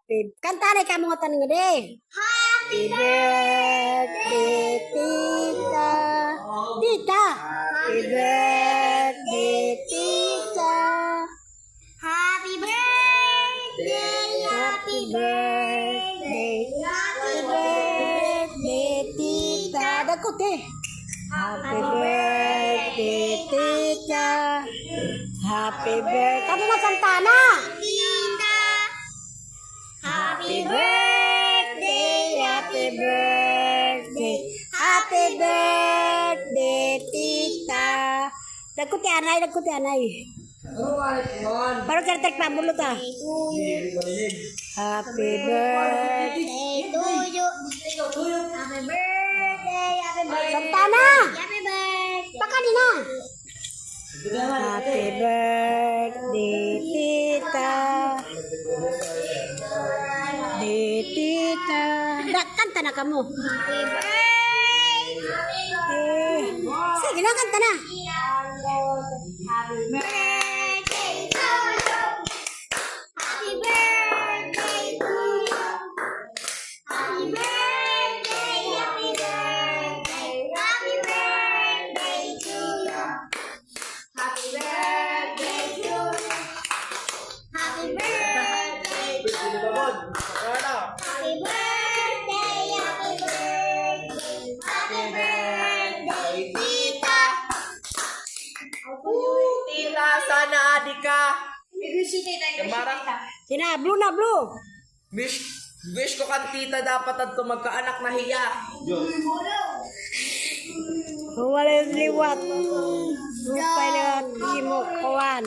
Kantare ka mga tanong de. Happy birthday, tita. Tita. Happy birthday, tita. Happy birthday, Happy birthday. Happy birthday, tita. Dakot eh. Happy birthday, tita. Happy birthday. Kami na Santana. tita. Happy birthday, happy birthday, happy birthday, tita. Dakuti anay. Parang kertek pamulo ta. Happy birthday. To you. Happy birthday, happy birthday. Santana. Happy birthday. Pakali na. Happy birthday, tita. Tita. Kanta na kamo. Happy birthday. Sige na, kanta na. Happy birthday to you. Happy birthday to you. Happy birthday, happy birthday, happy birthday to you. Happy birthday to you. Happy birthday to you. Happy birthday, happy birthday, happy birthday, tita. Tita, sana adi ka. Kamarang, Sina, blue na blue. wish ko kan tita dapat at magkaanak na hiya. Wala yung liwat. Rupay liwat. Imo kawan.